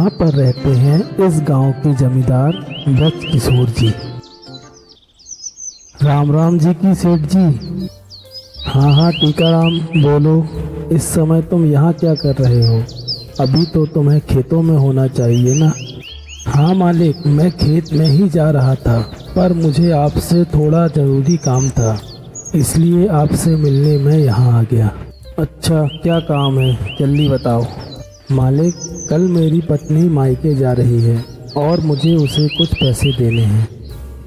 यहाँ पर रहते हैं इस गांव के जमींदार ब्रज किशोर जी। राम राम जी की सेठ जी। हाँ हाँ टीकाराम बोलो, इस समय तुम यहाँ क्या कर रहे हो? अभी तो तुम्हें खेतों में होना चाहिए ना। हाँ मालिक, मैं खेत में ही जा रहा था, पर मुझे आपसे थोड़ा ज़रूरी काम था, इसलिए आपसे मिलने मैं यहाँ आ गया। अच्छा, क्या काम है, जल्दी बताओ। मालिक, कल मेरी पत्नी मायके जा रही है और मुझे उसे कुछ पैसे देने हैं,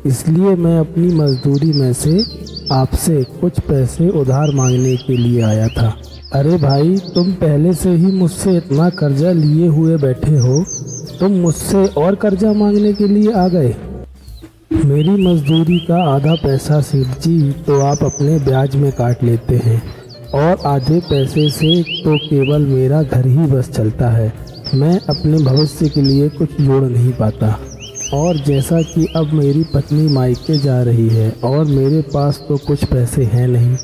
इसलिए मैं अपनी मजदूरी में से आपसे कुछ पैसे उधार मांगने के लिए आया था। अरे भाई, तुम पहले से ही मुझसे इतना कर्जा लिए हुए बैठे हो, तुम मुझसे और कर्जा मांगने के लिए आ गए? मेरी मजदूरी का आधा पैसा सेठ जी तो आप अपने ब्याज में काट लेते हैं, और आधे पैसे से तो केवल मेरा घर ही बस चलता है। मैं अपने भविष्य के लिए कुछ जोड़ नहीं पाता। और जैसा कि अब मेरी पत्नी मायके जा रही है और मेरे पास तो कुछ पैसे हैं नहीं,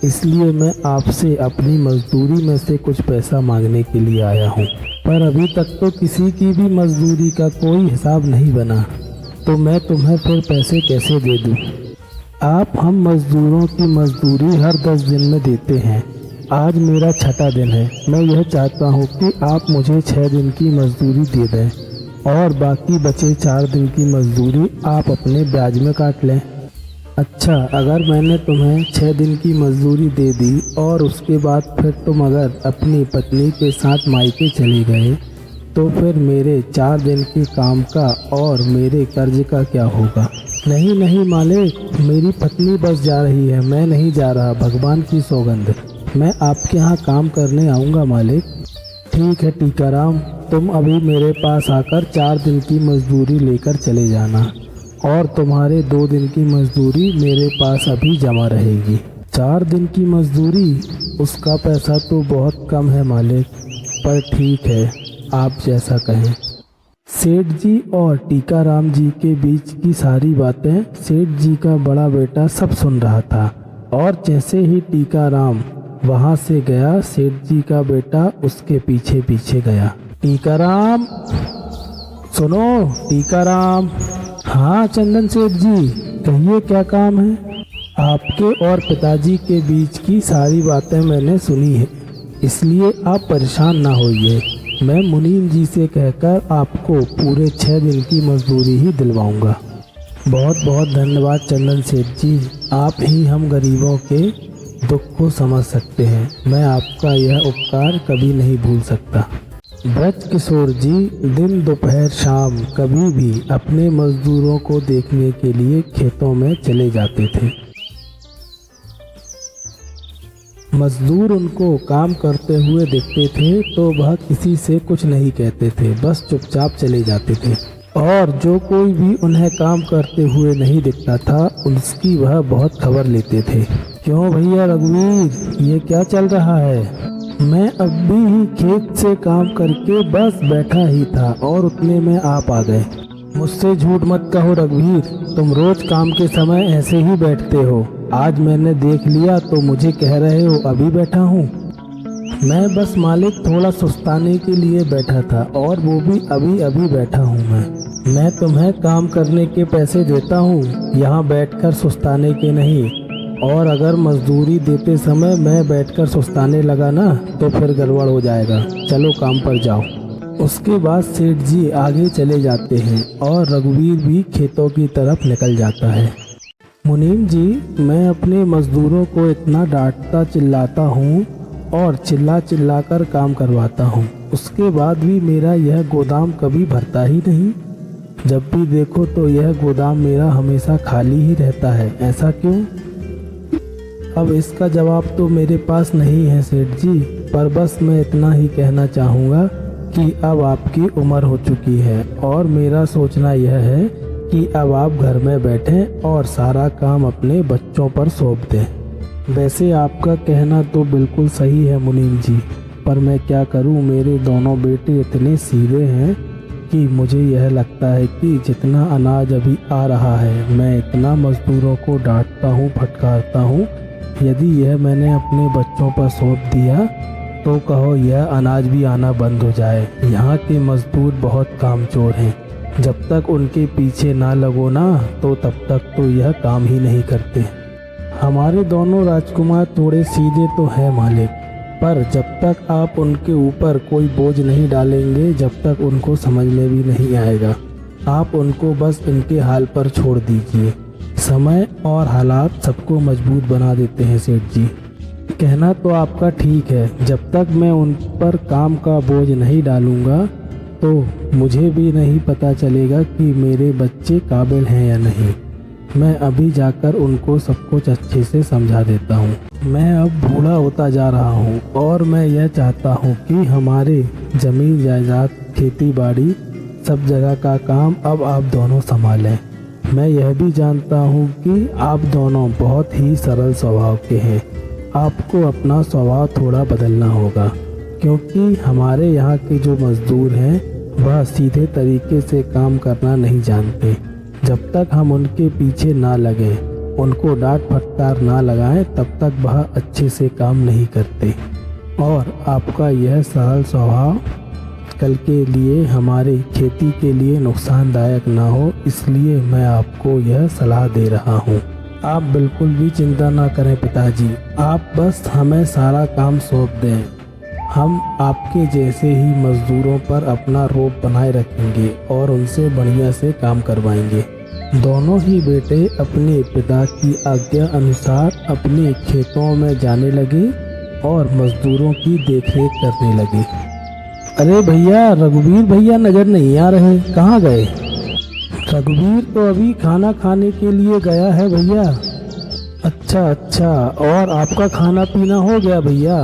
इसलिए मैं आपसे अपनी मजदूरी में से कुछ पैसा मांगने के लिए आया हूँ। पर अभी तक तो किसी की भी मजदूरी का कोई हिसाब नहीं बना, तो मैं तुम्हें फिर पैसे कैसे दे दूँ? आप हम मजदूरों की मजदूरी हर 10 दिन में देते हैं। आज मेरा 6ठा दिन है। मैं यह चाहता हूँ कि आप मुझे 6 दिन की मजदूरी दे दें और बाकी बचे 4 दिन की मजदूरी आप अपने ब्याज में काट लें। अच्छा, अगर मैंने तुम्हें 6 दिन की मजदूरी दे दी और उसके बाद फिर तुम अगर अपनी पत्नी के साथ मायके चले गए, तो फिर मेरे 4 दिन के काम का और मेरे कर्ज का क्या होगा? नहीं नहीं मालिक, मेरी पत्नी बस जा रही है, मैं नहीं जा रहा, भगवान की सौगंध। मैं आपके यहाँ काम करने आऊँगा मालिक। ठीक है टीकाराम, तुम अभी मेरे पास आकर 4 दिन की मजदूरी लेकर चले जाना, और तुम्हारे 2 दिन की मजदूरी मेरे पास अभी जमा रहेगी। 4 दिन की मजदूरी, उसका पैसा तो बहुत कम है मालिक, पर ठीक है, आप जैसा कहें। सेठ जी और टीकाराम जी के बीच की सारी बातें सेठ जी का बड़ा बेटा सब सुन रहा था, और जैसे ही टीकाराम वहां से गया, सेठ जी का बेटा उसके पीछे पीछे गया। टीकाराम, सुनो टीकाराम। हाँ चंदन सेठ जी, कहिए क्या काम है? आपके और पिताजी के बीच की सारी बातें मैंने सुनी है, इसलिए आप परेशान ना होइए। मैं मुनीम जी से कहकर आपको पूरे 6 दिन की मजदूरी ही दिलवाऊंगा। बहुत बहुत धन्यवाद चंदन सेठ जी, आप ही हम गरीबों के दुख को समझ सकते हैं। मैं आपका यह उपकार कभी नहीं भूल सकता। ब्रज किशोर जी दिन दोपहर शाम कभी भी अपने मजदूरों को देखने के लिए खेतों में चले जाते थे। मजदूर उनको काम करते हुए देखते थे तो वह किसी से कुछ नहीं कहते थे, बस चुपचाप चले जाते थे, और जो कोई भी उन्हें काम करते हुए नहीं दिखता था उसकी वह बहुत खबर लेते थे। क्यों भैया रघुवीर, ये क्या चल रहा है? मैं अभी ही खेत से काम करके बस बैठा ही था और उतने में आप आ गए। मुझसे झूठ मत कहो रघुवीर, तुम रोज काम के समय ऐसे ही बैठते हो। आज मैंने देख लिया तो मुझे कह रहे हो अभी बैठा हूँ। मैं बस मालिक थोड़ा सुस्ताने के लिए बैठा था, और वो भी अभी अभी बैठा हूँ। मैं तुम्हें काम करने के पैसे देता हूँ, यहाँ बैठकर सुस्ताने के नहीं। और अगर मजदूरी देते समय मैं बैठकर सुस्ताने लगा ना, तो फिर गड़बड़ हो जाएगा। चलो काम पर जाओ। उसके बाद सेठ जी आगे चले जाते हैं और रघुवीर भी खेतों की तरफ निकल जाता है। मुनीम जी, मैं अपने मजदूरों को इतना डांटता चिल्लाता हूँ और चिल्ला चिल्ला कर काम करवाता हूँ, उसके बाद भी मेरा यह गोदाम कभी भरता ही नहीं। जब भी देखो तो यह गोदाम मेरा हमेशा खाली ही रहता है, ऐसा क्यों? अब इसका जवाब तो मेरे पास नहीं है सेठ जी, पर बस मैं इतना ही कहना चाहूँगा कि अब आपकी उम्र हो चुकी है, और मेरा सोचना यह है कि अब आप घर में बैठें और सारा काम अपने बच्चों पर सौंप दें। वैसे आपका कहना तो बिल्कुल सही है मुनीम जी, पर मैं क्या करूं, मेरे दोनों बेटे इतने सीधे हैं कि मुझे यह लगता है कि जितना अनाज अभी आ रहा है, मैं इतना मजदूरों को डांटता हूं, फटकारता हूं, यदि यह मैंने अपने बच्चों पर सौंप दिया तो कहो यह अनाज भी आना बंद हो जाए। यहाँ के मजदूर बहुत कामचोर हैं, जब तक उनके पीछे ना लगो ना तो तब तक तो यह काम ही नहीं करते। हमारे दोनों राजकुमार थोड़े सीधे तो हैं मालिक, पर जब तक आप उनके ऊपर कोई बोझ नहीं डालेंगे जब तक उनको समझ में भी नहीं आएगा। आप उनको बस इनके हाल पर छोड़ दीजिए। समय और हालात सबको मजबूत बना देते हैं सेठ जी। कहना तो आपका ठीक है, जब तक मैं उन पर काम का बोझ नहीं डालूंगा तो मुझे भी नहीं पता चलेगा कि मेरे बच्चे काबिल हैं या नहीं। मैं अभी जाकर उनको सब कुछ अच्छे से समझा देता हूँ। मैं अब बूढ़ा होता जा रहा हूँ और मैं यह चाहता हूँ कि हमारे जमीन जायदाद, खेती बाड़ी, सब जगह का काम अब आप दोनों संभालें। मैं यह भी जानता हूँ कि आप दोनों बहुत ही सरल स्वभाव के हैं। आपको अपना स्वभाव थोड़ा बदलना होगा, क्योंकि हमारे यहाँ के जो मजदूर हैं वह सीधे तरीके से काम करना नहीं जानते। जब तक हम उनके पीछे ना लगें, उनको डांट फटकार ना लगाएं, तब तक वह अच्छे से काम नहीं करते। और आपका यह सरल स्वभाव कल के लिए हमारी खेती के लिए नुकसानदायक ना हो, इसलिए मैं आपको यह सलाह दे रहा हूँ। आप बिल्कुल भी चिंता ना करें पिताजी, आप बस हमें सारा काम सौंप दें। हम आपके जैसे ही मजदूरों पर अपना रोब बनाए रखेंगे और उनसे बढ़िया से काम करवाएंगे। दोनों ही बेटे अपने पिता की आज्ञा अनुसार अपने खेतों में जाने लगे और मजदूरों की देखरेख करने लगे। अरे भैया, रघुवीर भैया नजर नहीं आ रहे, कहाँ गए? रघुवीर तो अभी खाना खाने के लिए गया है भैया। अच्छा, और आपका खाना पीना हो गया भैया?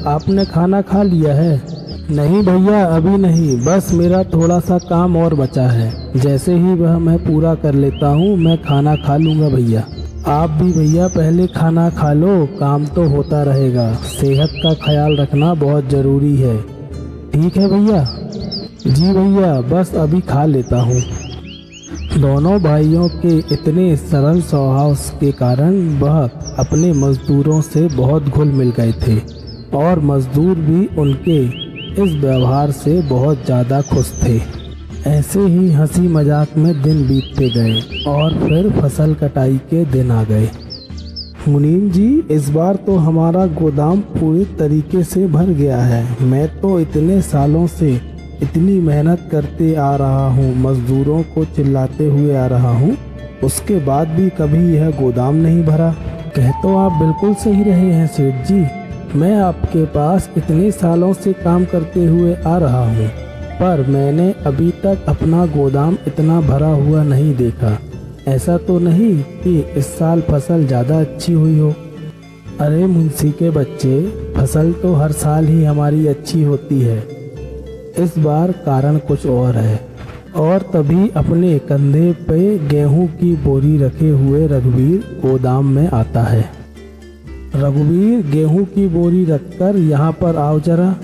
आपने खाना खा लिया है? नहीं भैया, अभी नहीं, बस मेरा थोड़ा सा काम और बचा है। जैसे ही वह मैं पूरा कर लेता हूँ मैं खाना खा लूँगा भैया। आप भी भैया पहले खाना खा लो, काम तो होता रहेगा। सेहत का ख्याल रखना बहुत ज़रूरी है। ठीक है भैया? जी भैया, बस अभी खा लेता हूँ। दोनों भाइयों के इतने सरल स्वभाव के कारण वह अपने मजदूरों से बहुत घुल मिल गए थे और मजदूर भी उनके इस व्यवहार से बहुत ज़्यादा खुश थे। ऐसे ही हंसी मजाक में दिन बीतते गए और फिर फसल कटाई के दिन आ गए। मुनीम जी, इस बार तो हमारा गोदाम पूरी तरीके से भर गया है। मैं तो इतने सालों से इतनी मेहनत करते आ रहा हूँ, मजदूरों को चिल्लाते हुए आ रहा हूँ, उसके बाद भी कभी यह गोदाम नहीं भरा। कह तो आप बिल्कुल सही रहे हैं सेठ जी। मैं आपके पास इतने सालों से काम करते हुए आ रहा हूँ, पर मैंने अभी तक अपना गोदाम इतना भरा हुआ नहीं देखा। ऐसा तो नहीं कि इस साल फसल ज़्यादा अच्छी हुई हो? अरे मुंशी के बच्चे, फसल तो हर साल ही हमारी अच्छी होती है। इस बार कारण कुछ और है। और तभी अपने कंधे पे गेहूं की बोरी रखे हुए रघुवीर गोदाम में आता है। रघुवीर, गेहूं की बोरी रखकर यहाँ पर आओ जरा।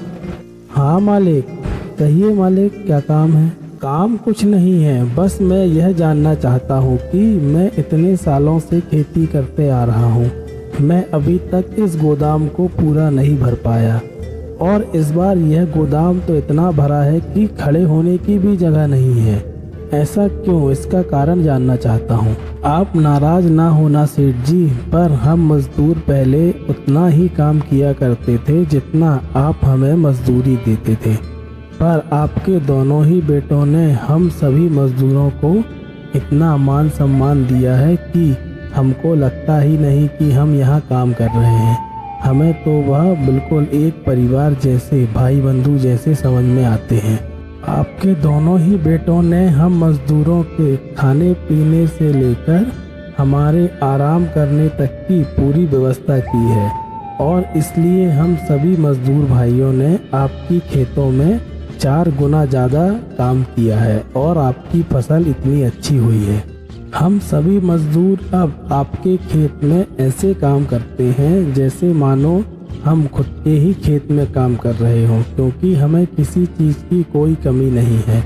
हाँ मालिक। कहिए मालिक, क्या काम है? काम कुछ नहीं है, बस मैं यह जानना चाहता हूँ कि मैं इतने सालों से खेती करते आ रहा हूँ, मैं अभी तक इस गोदाम को पूरा नहीं भर पाया और इस बार यह गोदाम तो इतना भरा है कि खड़े होने की भी जगह नहीं है। ऐसा क्यों? इसका कारण जानना चाहता हूँ। आप नाराज ना होना सेठ जी, पर हम मजदूर पहले उतना ही काम किया करते थे जितना आप हमें मजदूरी देते थे, पर आपके दोनों ही बेटों ने हम सभी मजदूरों को इतना मान सम्मान दिया है कि हमको लगता ही नहीं कि हम यहाँ काम कर रहे हैं। हमें तो वह बिल्कुल एक परिवार जैसे, भाई बंधु जैसे समझ में आते हैं। आपके दोनों ही बेटों ने हम मजदूरों के खाने पीने से लेकर हमारे आराम करने तक की पूरी व्यवस्था की है और इसलिए हम सभी मजदूर भाइयों ने आपकी खेतों में 4 गुना ज़्यादा काम किया है और आपकी फसल इतनी अच्छी हुई है। हम सभी मजदूर अब आपके खेत में ऐसे काम करते हैं जैसे मानो हम खुद के ही खेत में काम कर रहे हों, क्योंकि हमें किसी चीज़ की कोई कमी नहीं है।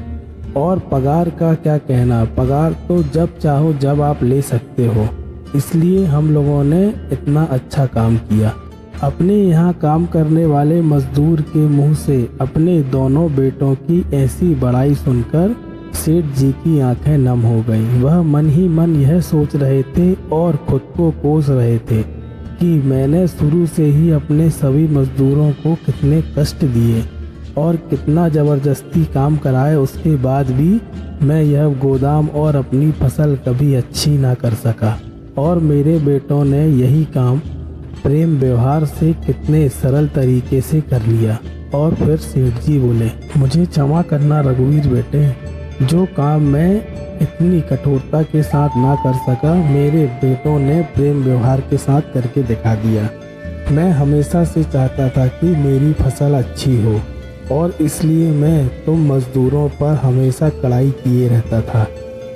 और पगार का क्या कहना, पगार तो जब चाहो जब आप ले सकते हो, इसलिए हम लोगों ने इतना अच्छा काम किया। अपने यहाँ काम करने वाले मजदूर के मुंह से अपने दोनों बेटों की ऐसी बड़ाई सुनकर सेठ जी की आंखें नम हो गईं। वह मन ही मन यह सोच रहे थे और खुद को कोस रहे थे कि मैंने शुरू से ही अपने सभी मजदूरों को कितने कष्ट दिए और कितना ज़बरदस्ती काम कराए, उसके बाद भी मैं यह गोदाम और अपनी फसल कभी अच्छी ना कर सका। और मेरे बेटों ने यही काम प्रेम व्यवहार से कितने सरल तरीके से कर लिया। और फिर सेठ जी बोले, मुझे क्षमा करना रघुवीर बेटे, जो काम मैं इतनी कठोरता के साथ ना कर सका, मेरे बेटों ने प्रेम व्यवहार के साथ करके दिखा दिया। मैं हमेशा से चाहता था कि मेरी फसल अच्छी हो और इसलिए मैं तुम मजदूरों पर हमेशा कड़ाई किए रहता था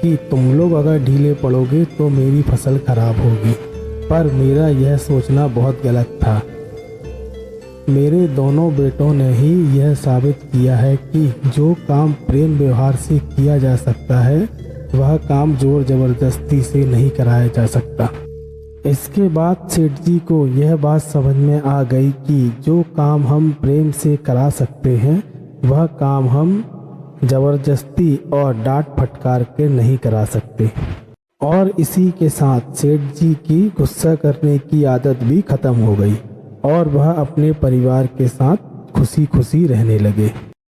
कि तुम लोग अगर ढीले पड़ोगे तो मेरी फसल खराब होगी। पर मेरा यह सोचना बहुत गलत था। मेरे दोनों बेटों ने ही यह साबित किया है कि जो काम प्रेम व्यवहार से किया जा सकता है वह काम जोर जबरदस्ती से नहीं कराया जा सकता। इसके बाद सेठ जी को यह बात समझ में आ गई कि जो काम हम प्रेम से करा सकते हैं वह काम हम जबरदस्ती और डांट फटकार के नहीं करा सकते। और इसी के साथ सेठ जी की गुस्सा करने की आदत भी खत्म हो गई और वह अपने परिवार के साथ खुशी खुशी रहने लगे।